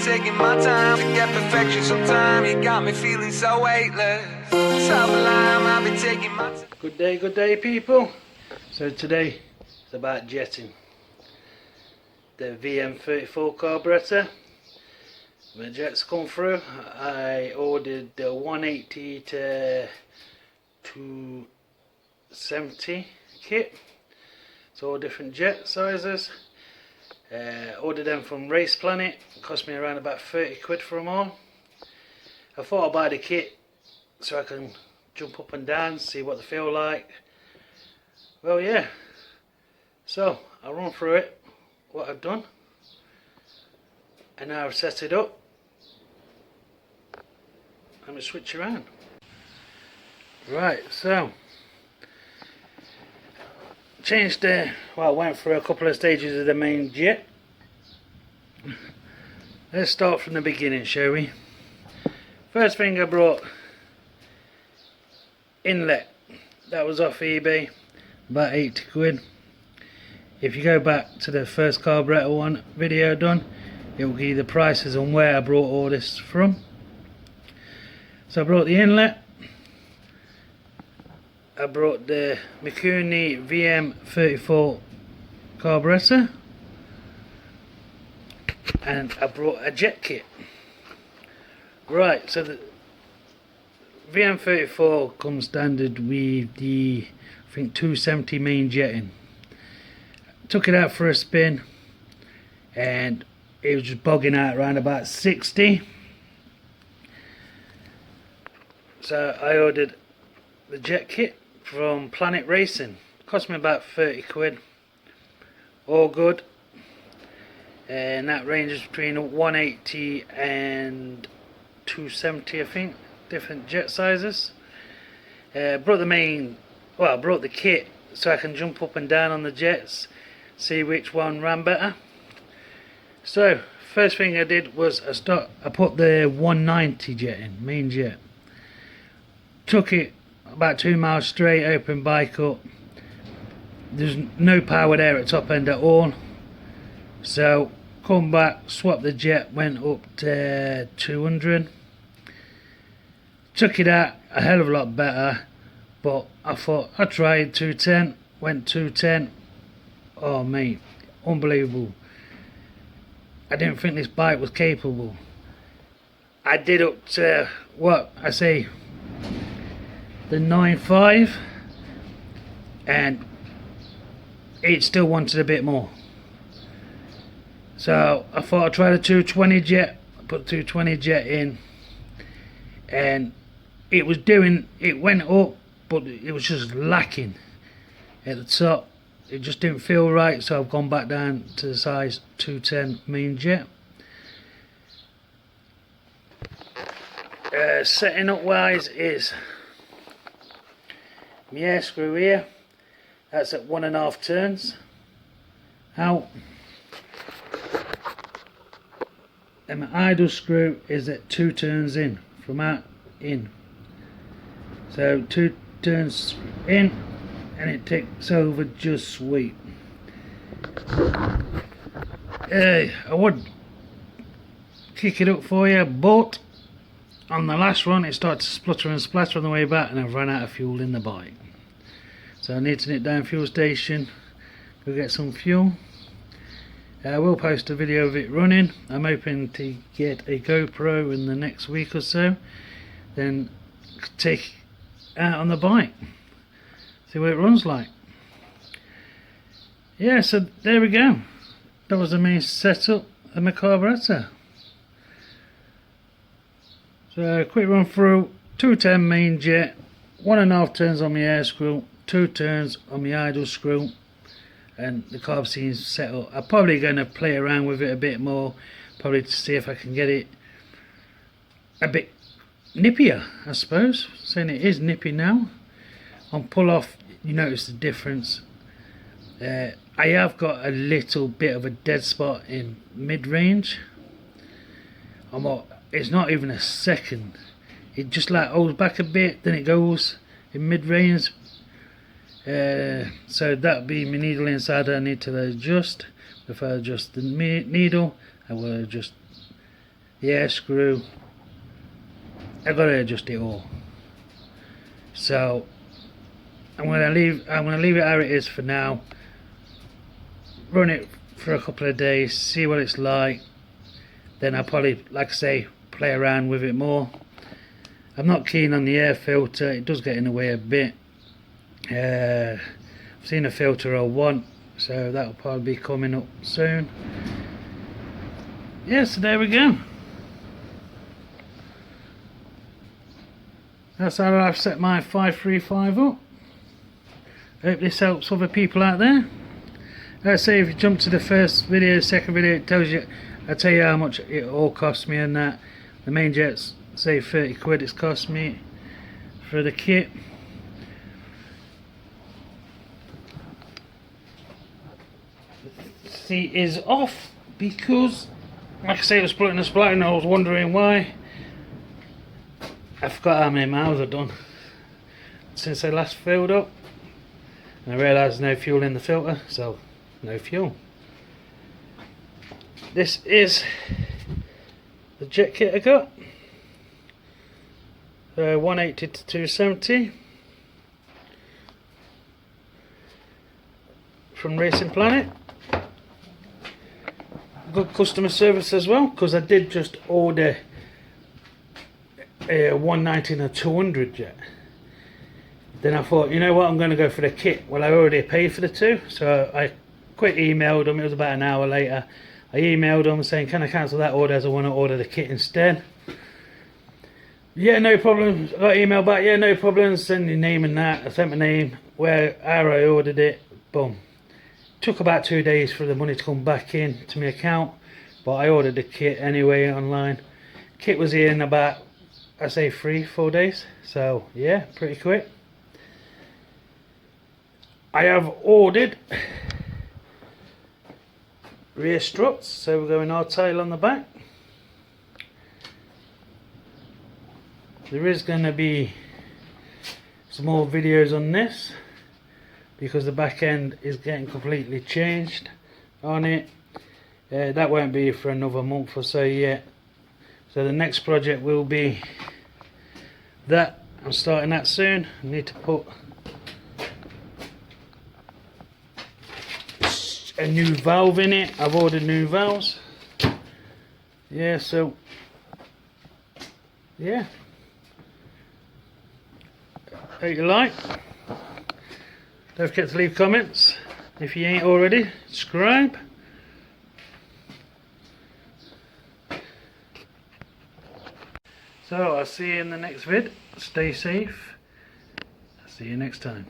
taking my time to get perfection sometime. You got me feeling so weightless. Sublime, I've been taking my time. Good day people. So today it's about jetting. The Vm34 carburetor. When the jets come through, I ordered the 180 to 270 kit. It's all different jet sizes. Ordered them from Race Planet. It cost me around about 30 quid for them all. I thought I'd buy the kit so I can jump up and down, see what they feel like. Well, yeah. So I'll run through it, what I've done, and now I've set it up. I'm going to switch around. Right, so changed the, well, went through a couple of stages of the main jet. Let's start from the beginning, shall we? First thing I brought, inlet. That was off eBay, about 80 quid. If you go back to the first carburetor one video done, it will give you the prices on where I brought all this from. So I brought the inlet. I brought the Mikuni Vm34 carburetor, and I brought a jet kit. Right, so the Vm34 comes standard with the, I think, 270 main jetting. Took it out for a spin and it was just bogging out around about 60. So I ordered the jet kit from Planet Racing. Cost me about 30 quid. All good. And that ranges between 180 and 270, I think. Different jet sizes. Brought the main, well, I brought the kit so I can jump up and down on the jets, see which one ran better. So first thing I did was I put the 190 jet in, main jet. Took it about 2 miles straight, open bike up. There's no power there at top end at all. So come back, swapped the jet, went up to 200. Took it out a hell of a lot better, but I thought I tried 210, went 210. Oh mate, unbelievable. I didn't think this bike was capable. I did up to, what I say, the 9.5, and it still wanted a bit more. So I thought I'd try the 220 jet, put the 220 jet in, and it was doing, it went up, but it was just lacking at the top. It just didn't feel right, so I've gone back down to the size 210 main jet. Setting up wise is my air screw here, that's at 1.5 turns out, and my idle screw is at 2 turns in, from out in. So 2 turns in and it takes over just sweet. I would kick it up for you, but on the last run it started to splutter and splatter on the way back, and I've run out of fuel in the bike. So I need to nip down fuel station, go get some fuel. I will post a video of it running. I'm hoping to get a GoPro in the next week or so, then take it out on the bike, see what it runs like. Yeah, so there we go. That was the main setup of my carburetor. So quick run through, 210 main jet, 1.5 turns on my air screw, 2 turns on my idle screw, and the carb seems set up. I'm probably going to play around with it a bit more, probably to see if I can get it a bit nippier, I suppose. Saying it is nippy now. On pull off, you notice the difference. I have got a little bit of a dead spot in mid-range. It's not even a second. It just like holds back a bit, then it goes in mid-range. So that'll be my needle inside I need to adjust. If I adjust the needle, I will adjust yeah, screw. I've got to adjust it all. So I'm gonna leave it how it is for now. Run it for a couple of days, see what it's like. Then I'll probably, like I say, play around with it more. I'm not keen on the air filter, it does get in the way a bit. I've seen a filter I want, so that'll probably be coming up soon. Yeah, so there we go. That's how I've set my 535 up. Hope this helps other people out there. Let's say if you jump to the first video, second video, it tells you, I tell you how much it all cost me and that. The main jet's say 30 quid it's cost me for the kit. The seat is off because, like I say, it was splitting the splatter and I was wondering why. I forgot how many miles I've done since I last filled up, and I realised no fuel in the filter, so no fuel. This is the jet kit I got, 180 to 270 from Racing Planet. Good customer service as well, because I did just order a 190 and a 200 jet. Then I thought, you know what, I'm going to go for the kit. Well, I already paid for the two, so I quick emailed them. It was about an hour later. I emailed them saying, can I cancel that order as I want to order the kit instead? Yeah, no problem. I got email back, yeah, no problem. Send your name and that. I sent my name, how I ordered it. Boom. Took about 2 days for the money to come back in to my account, but I ordered the kit anyway online. Kit was here in about, I say 3-4 days, so yeah, pretty quick. I have ordered rear struts, so we're going hardtail on the back. There is going to be some more videos on this because the back end is getting completely changed on it. That won't be for another month or so yet. So the next project will be that. I'm starting that soon. I need to put a new valve in it. I've ordered new valves. Yeah, so yeah. Hope you like. Don't forget to leave comments. If you ain't already, subscribe. So I'll see you in the next vid. Stay safe. See you next time.